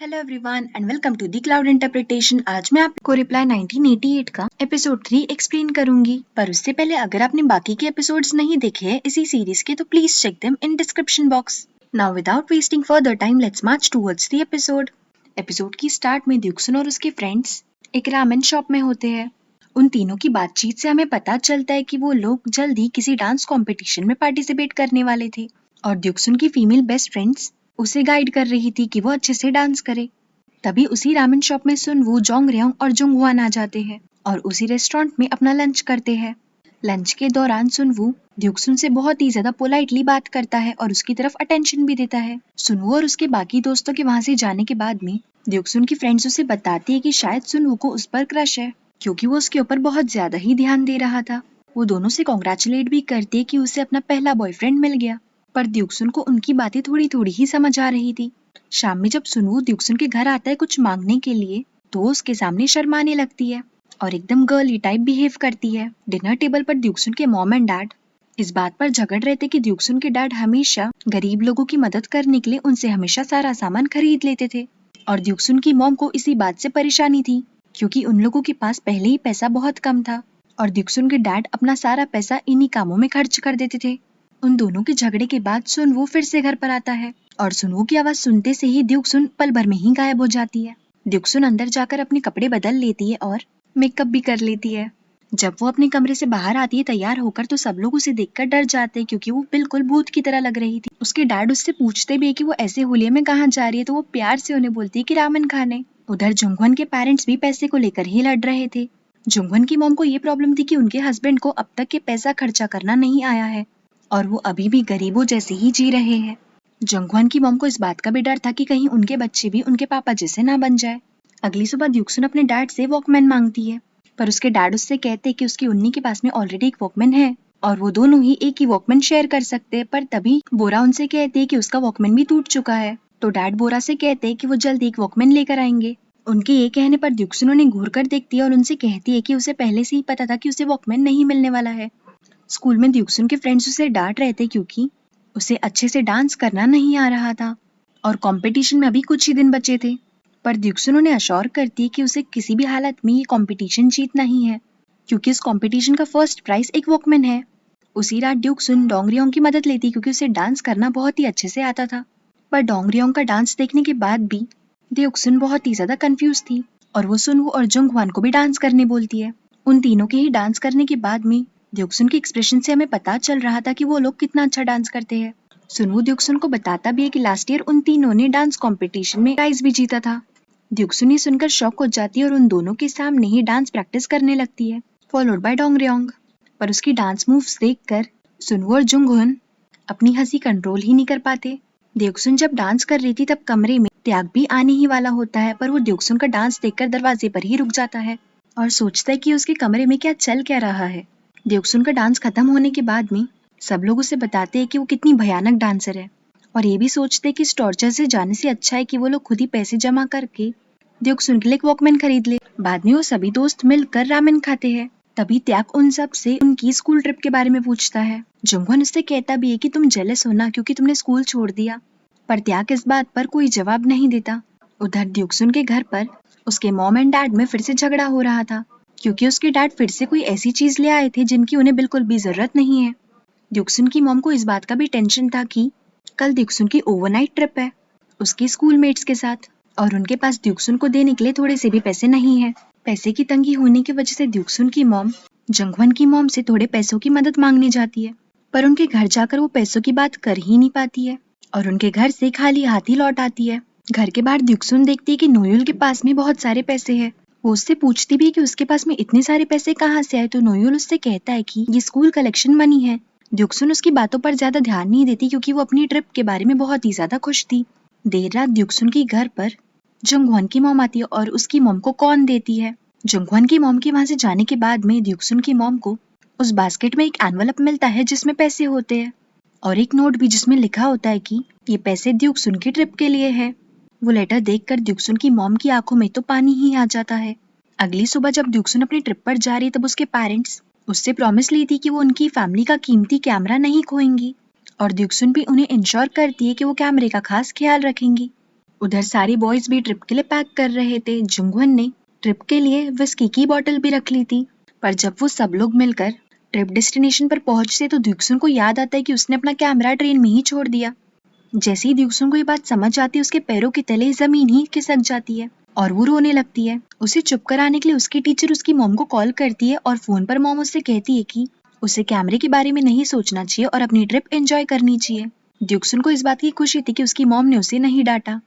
Hello everyone and welcome to the cloud interpretation. आज मैं आपको रिप्लाई 1988 का एपिसोड 3 एक्सप्लेन करूंगी, पर उससे पहले अगर आपने बाकी के एपिसोड्स नहीं देखे हैं इसी सीरीज के तो please check them in description box. Now without wasting further time let's march towards the episode. Episode की स्टार्ट में द्यूक्सन और उसके फ्रेंड्स एक रामेन शॉप में होते हैं। उन तीनों की बातचीत से हमें पता चलता है कि वो लोग जल्द ही किसी डांस कॉम्पिटिशन में पार्टिसिपेट करने वाले थे और द्यूक्सन की फीमेल बेस्ट फ्रेंड्स उसे गाइड कर रही थी कि वो अच्छे से डांस करे। तभी उसी रामेन शॉप में सुनवू, जोंगरयोंग और जुंगहुआन आ जाते हैं और उसी रेस्टोरेंट में अपना लंच करते हैं। लंच के दौरान सुनवू द्यूक्सुन से बहुत ही ज्यादा पोलाइटली बात करता है और उसकी तरफ अटेंशन भी देता है। सुनवू और उसके बाकी दोस्तों के वहाँ से जाने के बाद में द्यूक्सुन की फ्रेंड्स उसे बताती है कि शायद सुनवू को उस पर क्रश है, क्योंकि वो उसके ऊपर बहुत ज्यादा ही ध्यान दे रहा था। वो दोनों से कॉन्ग्रेचुलेट भी करती है कि उसे अपना पहला बॉयफ्रेंड मिल गया, पर द्यूक्सुन को उनकी बातें थोड़ी थोड़ी ही समझ आ रही थी। शाम में जब सुनवू द्यूक्सुन के घर आता है कुछ मांगने के लिए, तो वो उसके सामने शर्माने लगती है और एकदम गर्ली टाइप बिहेव करती है। डिनर टेबल पर द्यूक्सुन के मॉम एंड डैड इस बात पर झगड़ रहे थे कि द्यूक्सुन के डैड हमेशा गरीब लोगों की मदद करने के लिए उनसे हमेशा सारा सामान खरीद लेते थे और द्यूक्सुन की मॉम को इसी बात से परेशानी थी, क्योंकि उन लोगों के पास पहले ही पैसा बहुत कम था और द्यूक्सुन के डैड अपना सारा पैसा इन्हीं कामों में खर्च कर देते थे। उन दोनों के झगड़े के बाद सुनवू फिर से घर पर आता है और सुनवू की आवाज सुनते से ही द्यूक्सुन पल भर में ही गायब हो जाती है। द्यूक्सुन अंदर जाकर अपने कपड़े बदल लेती है और मेकअप भी कर लेती है। जब वो अपने कमरे से बाहर आती है तैयार होकर, तो सब लोग उसे देखकर डर जाते हैं, क्योंकि वो बिल्कुल भूत की तरह लग रही थी। उसके डैड उससे पूछते भी है कि वो ऐसे होलिये में कहाँ जा रही है, तो वो प्यार से उन्हें बोलती है कि रामेन खाने। उधर जुंगवन के पेरेंट्स भी पैसे को लेकर ही लड़ रहे थे। जुंगवन की मॉम को ये प्रॉब्लम थी कि उनके हस्बैंड को अब तक के पैसा खर्चा करना नहीं आया है और वो अभी भी गरीबों जैसे ही जी रहे हैं। जंगवन की मॉम को इस बात का भी डर था कि कहीं उनके बच्चे भी उनके पापा जैसे ना बन जाए। अगली सुबह द्यूक्सुन अपने डैड से वॉकमैन मांगती है, पर उसके डैड उससे कहते हैं कि उसकी उन्नी के पास में ऑलरेडी एक वॉकमैन है और वो दोनों ही एक ही वॉकमैन शेयर कर सकते हैं। पर तभी बोरा उनसे कहते हैं कि उसका वॉकमैन भी टूट चुका है, तो डैड बोरा से कहते हैं कि वो जल्द एक वॉकमैन लेकर आएंगे। उनके ये कहने पर द्यूक्सुन उन्हें घूर कर देखती है और उनसे कहती है कि उसे पहले से ही पता था कि उसे वॉकमैन नहीं मिलने वाला है। स्कूल में द्यूक्सुन के फ्रेंड्स उसे डांट रहे थे क्योंकि उसे अच्छे से डांस करना नहीं आ रहा था और कंपटीशन में अभी कुछ ही दिन बचे थे। पर द्यूक्सुन उन्हें अश्योर करती है कि उसे किसी भी हालत में ये कंपटीशन जीतना ही है, क्योंकि इस कंपटीशन का फर्स्ट प्राइज एक वॉकमैन है। उसी रात द्यूक्सुन डोंगरयोंग की मदद लेती क्योंकि उसे डांस करना बहुत ही अच्छे से आता था। पर डोंगरयोंग का डांस देखने के बाद भी द्यूक्सुन बहुत ही ज्यादा कंफ्यूज थी और वो सुनवू और जुंगहवान को भी डांस करने बोलती है। उन तीनों के ही डांस करने के बाद में द्यूक्सुन के एक्सप्रेशन से हमें पता चल रहा था कि वो लोग कितना अच्छा डांस करते हैं। सुनवू द्यूक्सुन को बताता भी है कि लास्ट ईयर उन तीनों ने डांस कंपटीशन में प्राइज भी जीता था। द्यूक्सुन ये सुनकर शॉक हो जाती है और उन दोनों के सामने ही डांस प्रैक्टिस करने लगती है, फॉलोड बाय डोंगरयोंग। पर उसकी डांस मूव्स देखकर सुनवू और जुंगहुन अपनी हंसी कंट्रोल ही नहीं कर पाते। द्यूक्सुन जब डांस कर रही थी तब कमरे में त्याग भी आने ही वाला होता है, पर वो द्यूक्सुन का डांस देखकर दरवाजे पर ही रुक जाता है और सोचता है कि उसके कमरे में क्या चल रहा है। द्यूक्सुन का डांस खत्म होने के बाद में सब लोग उसे बताते हैं कि वो कितनी भयानक डांसर है और ये भी सोचते हैं कि इस टॉर्चर से जाने से अच्छा है कि वो लोग खुद ही पैसे जमा करके द्यूक्सुन के लिए एक वॉकमैन खरीद ले। बाद में वो सभी दोस्त मिलकर रामेन खाते हैं। तभी त्याग उन सब से उनकी स्कूल ट्रिप के बारे में पूछता है। जुंगवन उससे कहता भी है कि तुम जेलस हो ना क्योंकि तुमने स्कूल छोड़ दिया, पर त्याग इस बात पर कोई जवाब नहीं देता। उधर द्यूक्सुन के घर पर उसके मॉम एंड डैड में फिर से झगड़ा हो रहा था, क्योंकि उसके डैड फिर से कोई ऐसी चीज ले आए थे जिनकी उन्हें बिल्कुल भी जरूरत नहीं है। द्यूक्सुन की मॉम को इस बात का भी टेंशन था कि कल द्यूक्सुन की ओवरनाइट ट्रिप है उसके स्कूलमेट्स के साथ और उनके पास द्यूक्सुन को देने के लिए थोड़े से भी पैसे नहीं है। पैसे की तंगी होने की वजह से द्यूक्सुन की मॉम जंगवन की मॉम से थोड़े पैसों की मदद मांगने जाती है, पर उनके घर जाकर वो पैसों की बात कर ही नहीं पाती है और उनके घर से खाली हाथ ही लौट आती है। घर के बाहर द्यूक्सुन देखती है कि नोयुल के पास में बहुत सारे पैसे हैं। वो उससे पूछती भी है कि उसके पास में इतने सारे पैसे कहाँ से आए, तो नोयुल उससे कहता है कि ये स्कूल कलेक्शन मनी है। द्यूक्सुन उसकी बातों पर ज्यादा ध्यान नहीं देती क्योंकि वो अपनी ट्रिप के बारे में बहुत ही ज्यादा खुश थी। देर रात द्यूक्सुन की घर पर जंगवन की मॉम आती है और उसकी मॉम को कॉर्न देती है। जंगवन की मॉम के वहां से जाने के बाद में द्यूक्सुन की मॉम को उस बास्केट में एक एनवलप मिलता है जिसमें पैसे होते हैं और एक नोट भी जिसमें लिखा होता है कि ये पैसे द्यूक्सुन की ट्रिप के लिए है। वो लेटर देखकर द्यूक्सुन की मॉम की आंखों में तो पानी ही आ जाता है। अगली सुबह जब द्यूक्सुन अपनी ट्रिप पर जा रही तब उसके पेरेंट्स उससे प्रॉमिस ली थी कि वो उनकी फैमिली का कीमती कैमरा नहीं खोएंगी और द्यूक्सुन भी उन्हें इंश्योर करती है कि वो कैमरे का खास ख्याल रखेंगी। उधर सारे बॉयज भी ट्रिप के लिए पैक कर रहे थे। जुंगवन ने ट्रिप के लिए विस्की की बोतल भी रख ली थी। पर जब वो सब लोग मिलकर ट्रिप डेस्टिनेशन पर पहुंचते तो द्यूक्सुन को याद आता है कि उसने अपना कैमरा ट्रेन में ही छोड़ दिया। जैसे ही द्यूक्सुन को ये बात समझ आती है, उसके पैरों के तले जमीन ही खिसक जाती है और वो रोने लगती है। उसे चुप कराने के लिए उसकी टीचर उसकी मॉम को कॉल करती है और फोन पर मॉम उससे कहती है कि उसे कैमरे के बारे में नहीं सोचना चाहिए और अपनी ट्रिप एंजॉय करनी चाहिए। द्यूक्सुन को इस बात की खुशी थी कि उसकी मॉम ने उसे नहीं डांटा,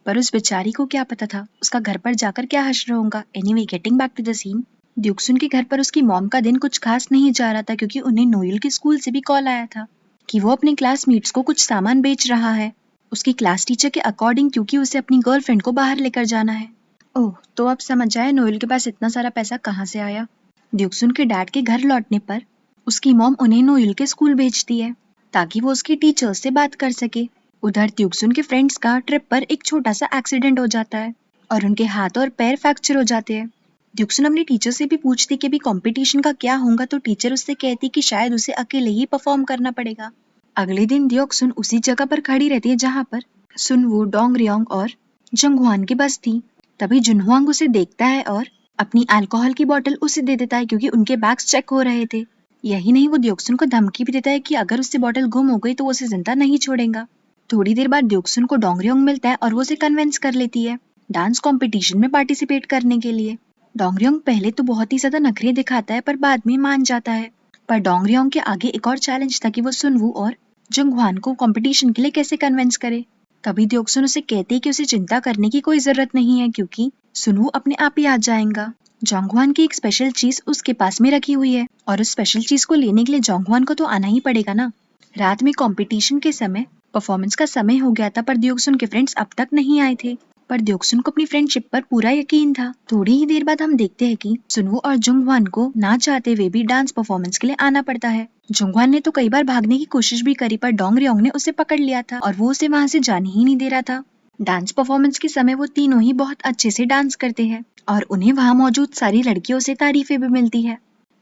पर उस बेचारी को क्या पता था उसका घर पर जाकर क्या हश्र होगा। Anyway, getting back to the scene, द्यूक्सुन के घर पर उसकी मॉम का दिन कुछ खास नहीं जा रहा था क्योंकि उन्हें नोएल के स्कूल से भी कॉल आया था कि वो अपने क्लासमेट्स को कुछ सामान बेच रहा है उसकी क्लास टीचर के अकॉर्डिंग, क्योंकि उसे अपनी गर्लफ्रेंड को बाहर लेकर जाना है। ओह, तो अब समझ आया नोएल के पास इतना सारा पैसा कहाँ से आया। द्यूक्सुन के डैड के घर लौटने पर उसकी मॉम उन्हें नोएल के स्कूल भेजती है ताकि वो उसकी टीचर से बात कर सके। उधर द्यूक्सुन के फ्रेंड्स का ट्रिप पर एक छोटा सा एक्सीडेंट हो जाता है और उनके हाथ और पैर फ्रैक्चर हो जाते हैं। द्यूक्सुन अपनी टीचर से भी पूछती कि अभी कंपटीशन का क्या होगा, तो टीचर उससे कहती कि शायद उसे अकेले ही परफॉर्म करना पड़ेगा। अगले दिन द्योक्सुन उसी जगह पर खड़ी रहती है जहाँ पर सुनवू, डोंगरियोंग और जंगहुआन की बस थी। तभी जुनहुआंग उसे देखता है और अपनी अल्कोहल की बोतल उसे दे देता है क्योंकि उनके बैग्स चेक हो रहे थे। यही नहीं, वो द्योक्सुन को धमकी भी देता है कि अगर उससे बोतल गुम हो गई तो वो उसे जिंदा नहीं छोड़ेगा। थोड़ी देर बाद द्योक्सुन को डोंगरियोंग मिलता है और वो उसे कन्विंस कर लेती है डांस कंपटीशन में पार्टिसिपेट करने के लिए। डोंगरियोंग पहले तो बहुत ही ज्यादा नखरे दिखाता है पर बाद में मान जाता है। पर डोंगरियोंग के आगे एक और चैलेंज था कि वो सुनवू और जंगहुआन को कंपटीशन के लिए कैसे कन्विंस करे। तभी द्योक्सुन उसे कहती है कि उसे चिंता करने की कोई जरूरत नहीं है क्योंकि सुनवू अपने आप ही आ जाएगा। जंगहुआन की एक स्पेशल चीज उसके पास में रखी हुई है और उस स्पेशल चीज को लेने के लिए जंगहुआन को तो आना ही पड़ेगा ना। रात में कंपटीशन के समय परफॉर्मेंस का समय हो गया था पर द्योक्सुन के फ्रेंड्स अब तक नहीं आए थे। पर द्योक्सुन को अपनी फ्रेंडशिप पर पूरा यकीन था। थोड़ी ही देर बाद हम देखते हैं कि सुनवू और जंगहुआन को ना चाहते हुए भी डांस परफॉर्मेंस के लिए आना पड़ता है। जंगहुआन ने तो कई बार भागने की कोशिश भी करी पर डोंगरियोंग ने उसे पकड़ लिया था और वो उसे वहाँ से जाने ही नहीं दे रहा था। डांस परफॉर्मेंस के समय वो तीनों ही बहुत अच्छे से डांस करते हैं और उन्हें वहाँ मौजूद सारी लड़कियों से तारीफें भी मिलती है।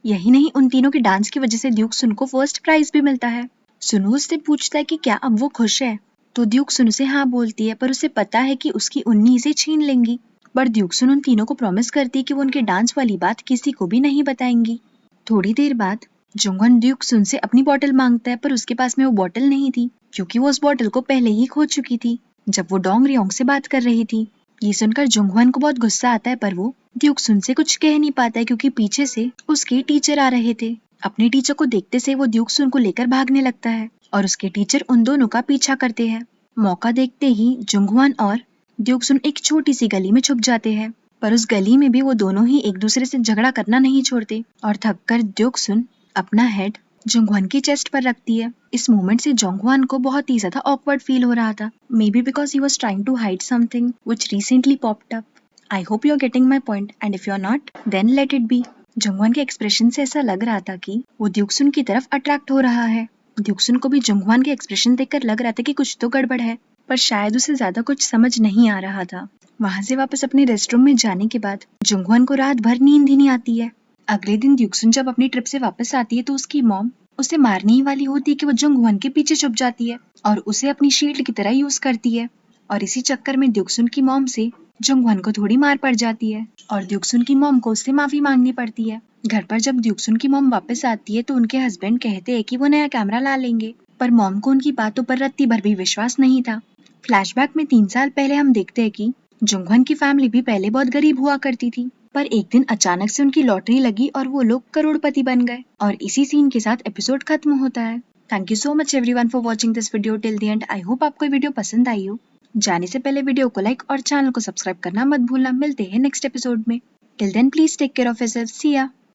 यही नहीं, उन तीनों के डांस की वजह से द्योक्सुन को फर्स्ट प्राइज भी मिलता है। सुनवू उससे पूछता है कि क्या अब वो खुश है, तो द्योक्सुन उसे हाँ बोलती है पर उसे पता है कि उसकी उन्नी इसे छीन लेंगी। पर द्योक्सुन उन तीनों को प्रॉमिस करती है कि वो उनके डांस वाली बात किसी को भी नहीं बताएंगी। थोड़ी देर बाद जंगहुआन द्योक्सुन से अपनी बोतल मांगता है पर उसके पास में वो बोतल नहीं थी क्योंकि वो उस बोतल को पहले ही खो चुकी थी जब वो डोंगरियोंग से बात कर रही थी। ये सुनकर जंगहुआन को बहुत गुस्सा आता है पर वो द्योक्सुन से कुछ कह नहीं पाता है क्योंकि पीछे से उसके टीचर आ रहे थे। अपने टीचर को देखते से वो द्योक्सुन को लेकर भागने लगता है और उसके टीचर उन दोनों का पीछा करते हैं। मौका देखते ही जंगहुआन और द्योक्सुन एक छोटी सी गली में छुप जाते हैं पर उस गली में भी वो दोनों ही एक दूसरे से झगड़ा करना नहीं छोड़ते और थककर द्योक्सुन अपना हेड जंगहुआन की चेस्ट पर रखती है। इस मोमेंट से जंगहुआन को बहुत ही ज्यादा ऑकवर्ड फील हो रहा था, maybe because he was trying to hide something which recently popped up. I hope you are getting my point and if you are not then let it be. जंगहुआन के expression से ऐसा लग रहा था कि वो द्योक्सुन की तरफ अट्रैक्ट हो रहा है। द्योक्सुन को भी जंगहुआन के एक्सप्रेशन देखकर लग रहा था कि कुछ तो गड़बड़ है, पर शायद उसे ज्यादा कुछ समझ नहीं आ रहा था। वहाँ से वापस अपने रेस्टरूम में जाने के बाद जंगहुआन को रात भर नींद ही नहीं आती है। अगले दिन द्योक्सुन जब अपनी ट्रिप से वापस आती है तो उसकी मॉम उसे मारने ही वाली होती है कि वो जंगहुआन के पीछे छुप जाती है और उसे अपनी शील्ड की तरह यूज करती है और इसी चक्कर में द्योक्सुन की मॉम से जंगहुआन को थोड़ी मार पड़ जाती है और द्योक्सुन की मॉम को उससे माफी मांगनी पड़ती है। घर पर जब द्योक्सुन की मॉम वापस आती है तो उनके हस्बैंड कहते हैं कि वो नया कैमरा ला लेंगे, पर मॉम को उनकी बातों पर रत्ती भर भी विश्वास नहीं था। फ्लैशबैक में 3 साल पहले हम देखते हैं कि जंगहुआन की फैमिली भी पहले बहुत गरीब हुआ करती थी, पर एक दिन अचानक से उनकी लॉटरी लगी और वो लोग करोड़पति बन गए और इसी सीन के साथ एपिसोड खत्म होता है। Thank you so much everyone for watching this video till the end. I hope आपको वीडियो पसंद आई हो। जाने से पहले वीडियो को लाइक और चैनल को सब्सक्राइब करना मत भूलना। मिलते हैं नेक्स्ट एपिसोड में। Till then please take care of yourself. See या।